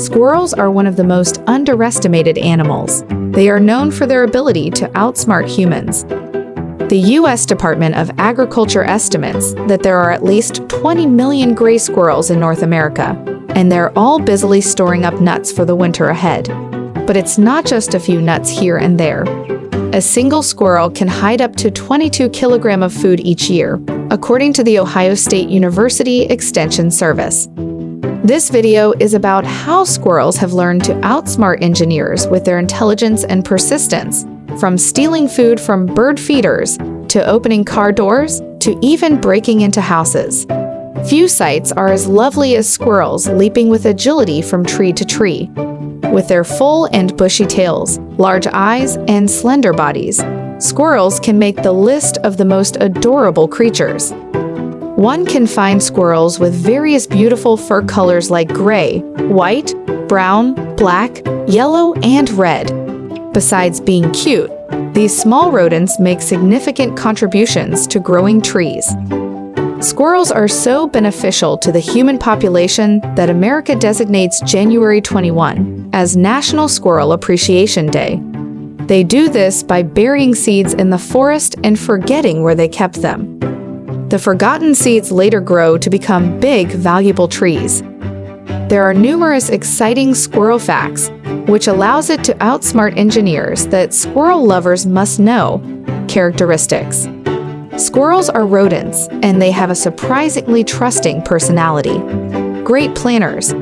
Squirrels are one of the most underestimated animals. They are known for their ability to outsmart humans. The U.S. Department of Agriculture estimates that there are at least 20 million gray squirrels in North America, and they're all busily storing up nuts for the winter ahead. But it's not just a few nuts here and there. A single squirrel can hide up to 22 kilograms of food each year, according to the Ohio State University Extension Service. This video is about how squirrels have learned to outsmart engineers with their intelligence and persistence, from stealing food from bird feeders, to opening car doors, to even breaking into houses. Few sights are as lovely as squirrels leaping with agility from tree to tree. With their full and bushy tails, large eyes, and slender bodies, squirrels can make the list of the most adorable creatures. One can find squirrels with various beautiful fur colors like gray, white, brown, black, yellow, and red. Besides being cute, these small rodents make significant contributions to growing trees. Squirrels are so beneficial to the human population that America designates January 21 as National Squirrel Appreciation Day. They do this by burying seeds in the forest and forgetting where they kept them. The forgotten seeds later grow to become big, valuable trees. There are numerous exciting squirrel facts, which allows it to outsmart engineers that squirrel lovers must know. Characteristics. Squirrels are rodents, and they have a surprisingly trusting personality. Great planners.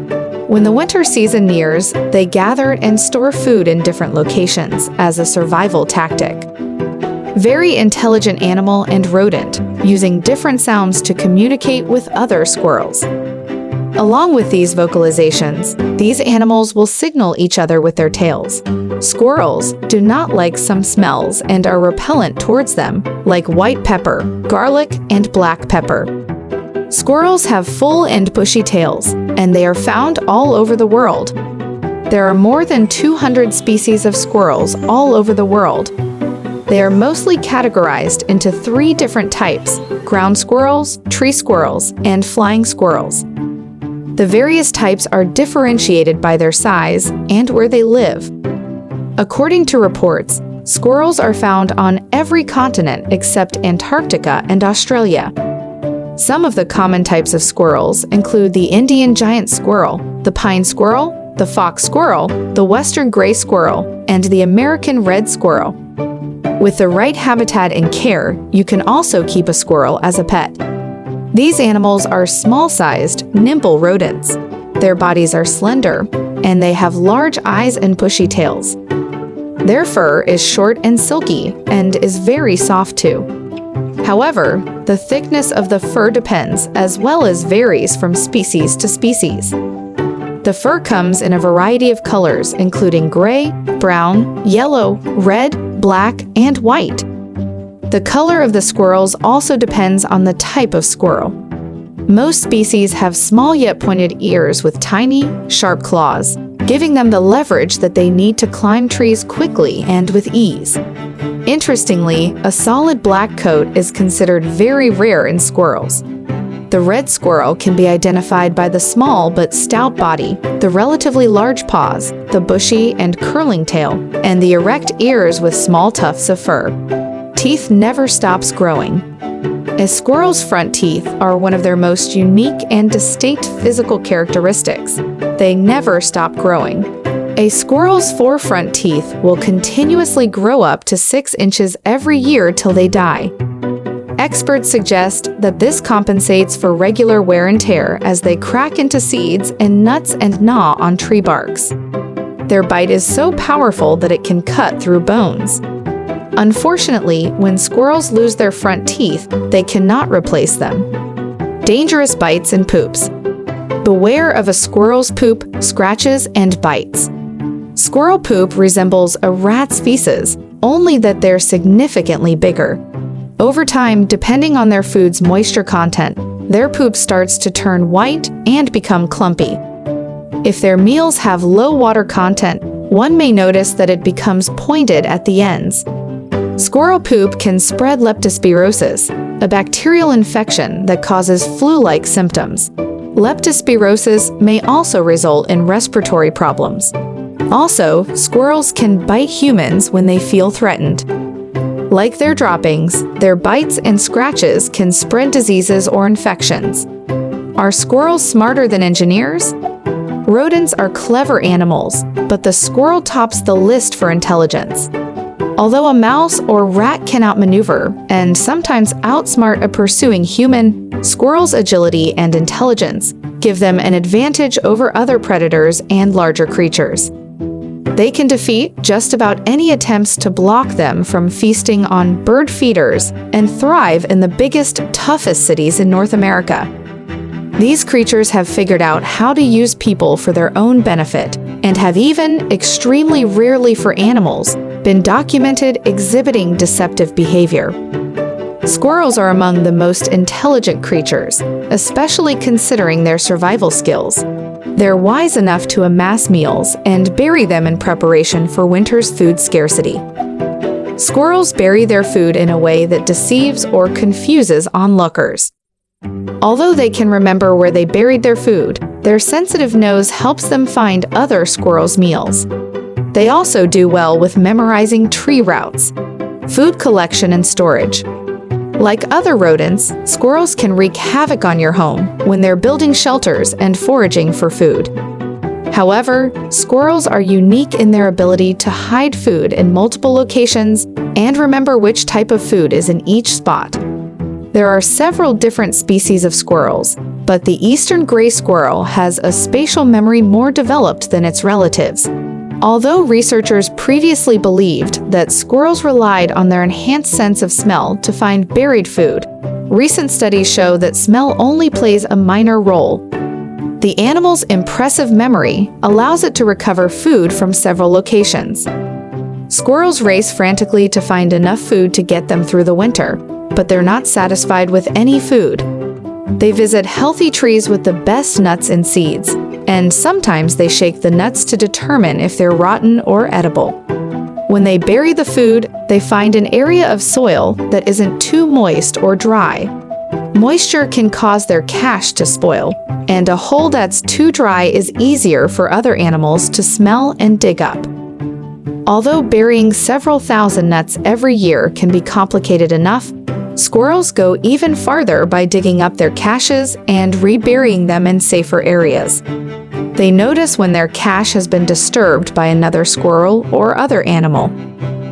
When the winter season nears, they gather and store food in different locations as a survival tactic. Very intelligent animal and rodent, using different sounds to communicate with other squirrels. Along with these vocalizations, these animals will signal each other with their tails. Squirrels do not like some smells and are repellent towards them, like white pepper, garlic, and black pepper. Squirrels have full and bushy tails, and they are found all over the world. There are more than 200 species of squirrels all over the world. They are mostly categorized into 3 different types: ground squirrels, tree squirrels, and flying squirrels. The various types are differentiated by their size and where they live. According to reports, squirrels are found on every continent except Antarctica and Australia. Some of the common types of squirrels include the Indian giant squirrel, the pine squirrel, the fox squirrel, the western gray squirrel, and the American red squirrel. With the right habitat and care, you can also keep a squirrel as a pet. These animals are small-sized, nimble rodents. Their bodies are slender, and they have large eyes and bushy tails. Their fur is short and silky, and is very soft too. However, the thickness of the fur depends as well as varies from species to species. The fur comes in a variety of colors, including gray, brown, yellow, red, black, and white. The color of the squirrels also depends on the type of squirrel. Most species have small yet pointed ears with tiny, sharp claws, giving them the leverage that they need to climb trees quickly and with ease. Interestingly, a solid black coat is considered very rare in squirrels. The red squirrel can be identified by the small but stout body, the relatively large paws, the bushy and curling tail, and the erect ears with small tufts of fur. Teeth never stops growing. A squirrel's front teeth are one of their most unique and distinct physical characteristics. They never stop growing. A squirrel's 4 front teeth will continuously grow up to 6 inches every year till they die. Experts suggest that this compensates for regular wear and tear as they crack into seeds and nuts and gnaw on tree barks. Their bite is so powerful that it can cut through bones. Unfortunately, when squirrels lose their front teeth, they cannot replace them. Dangerous bites and poops. Beware of a squirrel's poop, scratches, and bites. Squirrel poop resembles a rat's feces, only that they're significantly bigger. Over time, depending on their food's moisture content, their poop starts to turn white and become clumpy. If their meals have low water content, one may notice that it becomes pointed at the ends. Squirrel poop can spread leptospirosis, a bacterial infection that causes flu-like symptoms. Leptospirosis may also result in respiratory problems. Also, squirrels can bite humans when they feel threatened. Like their droppings, their bites and scratches can spread diseases or infections. Are squirrels smarter than engineers? Rodents are clever animals, but the squirrel tops the list for intelligence. Although a mouse or rat can outmaneuver and sometimes outsmart a pursuing human, squirrels' agility and intelligence give them an advantage over other predators and larger creatures. They can defeat just about any attempts to block them from feasting on bird feeders and thrive in the biggest, toughest cities in North America. These creatures have figured out how to use people for their own benefit and have even, extremely rarely for animals, been documented exhibiting deceptive behavior. Squirrels are among the most intelligent creatures, especially considering their survival skills. They're wise enough to amass meals and bury them in preparation for winter's food scarcity. Squirrels bury their food in a way that deceives or confuses onlookers. Although they can remember where they buried their food, their sensitive nose helps them find other squirrels' meals. They also do well with memorizing tree routes, food collection and storage. Like other rodents, squirrels can wreak havoc on your home when they're building shelters and foraging for food. However, squirrels are unique in their ability to hide food in multiple locations and remember which type of food is in each spot. There are several different species of squirrels, but the eastern gray squirrel has a spatial memory more developed than its relatives. Although researchers previously believed that squirrels relied on their enhanced sense of smell to find buried food, recent studies show that smell only plays a minor role. The animal's impressive memory allows it to recover food from several locations. Squirrels race frantically to find enough food to get them through the winter, but they're not satisfied with any food. They visit healthy trees with the best nuts and seeds, and sometimes they shake the nuts to determine if they're rotten or edible. When they bury the food, they find an area of soil that isn't too moist or dry. Moisture can cause their cache to spoil, and a hole that's too dry is easier for other animals to smell and dig up. Although burying several thousand nuts every year can be complicated enough, squirrels go even farther by digging up their caches and reburying them in safer areas. They notice when their cache has been disturbed by another squirrel or other animal.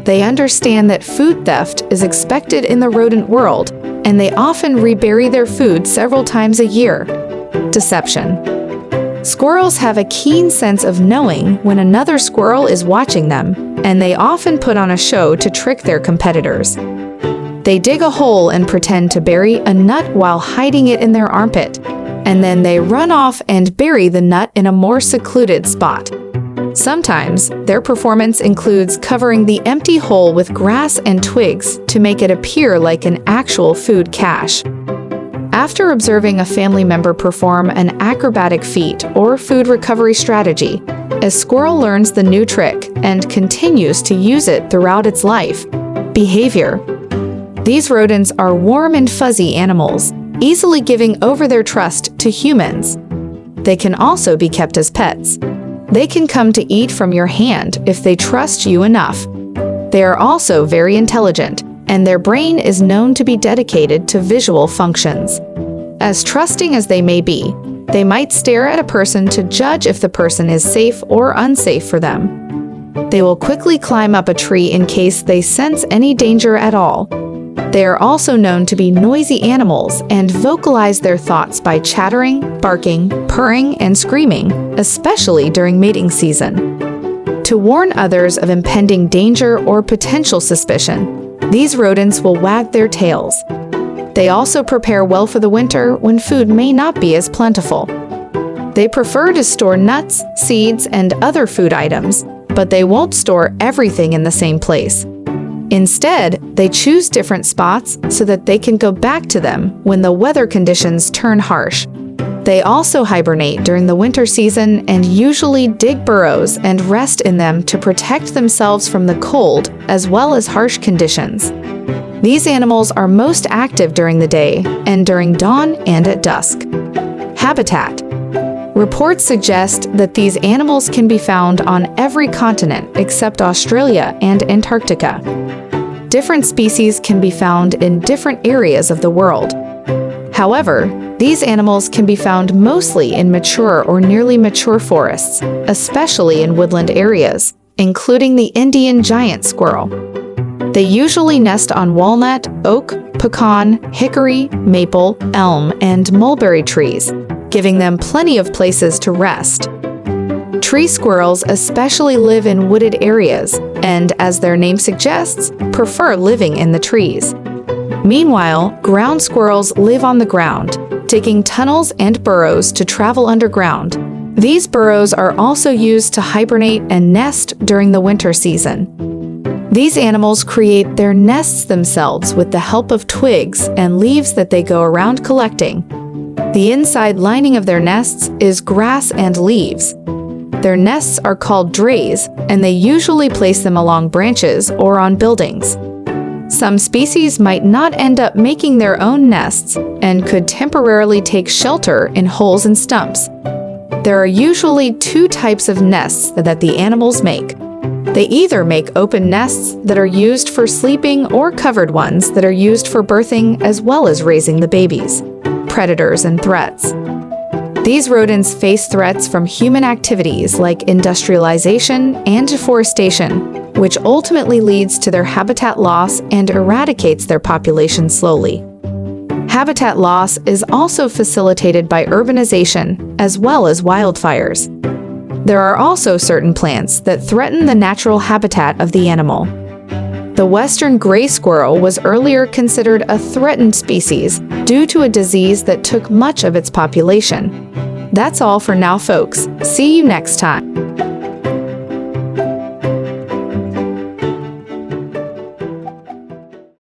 They understand that food theft is expected in the rodent world, and they often rebury their food several times a year. Deception. Squirrels have a keen sense of knowing when another squirrel is watching them, and they often put on a show to trick their competitors. They dig a hole and pretend to bury a nut while hiding it in their armpit, and then they run off and bury the nut in a more secluded spot. Sometimes, their performance includes covering the empty hole with grass and twigs to make it appear like an actual food cache. After observing a family member perform an acrobatic feat or food recovery strategy, a squirrel learns the new trick and continues to use it throughout its life. Behavior. These rodents are warm and fuzzy animals, easily giving over their trust to humans. They can also be kept as pets. They can come to eat from your hand if they trust you enough. They are also very intelligent, and their brain is known to be dedicated to visual functions. As trusting as they may be, they might stare at a person to judge if the person is safe or unsafe for them. They will quickly climb up a tree in case they sense any danger at all. They are also known to be noisy animals and vocalize their thoughts by chattering, barking, purring, and screaming, especially during mating season. To warn others of impending danger or potential suspicion, these rodents will wag their tails. They also prepare well for the winter when food may not be as plentiful. They prefer to store nuts, seeds, and other food items, but they won't store everything in the same place. Instead, they choose different spots so that they can go back to them when the weather conditions turn harsh. They also hibernate during the winter season and usually dig burrows and rest in them to protect themselves from the cold as well as harsh conditions. These animals are most active during the day and during dawn and at dusk. Habitat. Reports suggest that these animals can be found on every continent except Australia and Antarctica. Different species can be found in different areas of the world. However, these animals can be found mostly in mature or nearly mature forests, especially in woodland areas, including the Indian giant squirrel. They usually nest on walnut, oak, pecan, hickory, maple, elm, and mulberry trees, giving them plenty of places to rest. Tree squirrels especially live in wooded areas and, as their name suggests, prefer living in the trees. Meanwhile, ground squirrels live on the ground, taking tunnels and burrows to travel underground. These burrows are also used to hibernate and nest during the winter season. These animals create their nests themselves with the help of twigs and leaves that they go around collecting. The inside lining of their nests is grass and leaves. Their nests are called drays, and they usually place them along branches or on buildings. Some species might not end up making their own nests and could temporarily take shelter in holes and stumps. There are usually two types of nests that the animals make. They either make open nests that are used for sleeping or covered ones that are used for birthing as well as raising the babies. Predators and threats. These rodents face threats from human activities like industrialization and deforestation, which ultimately leads to their habitat loss and eradicates their population slowly. Habitat loss is also facilitated by urbanization as well as wildfires. There are also certain plants that threaten the natural habitat of the animal. The western gray squirrel was earlier considered a threatened species due to a disease that took much of its population. That's all for now, folks. See you next time.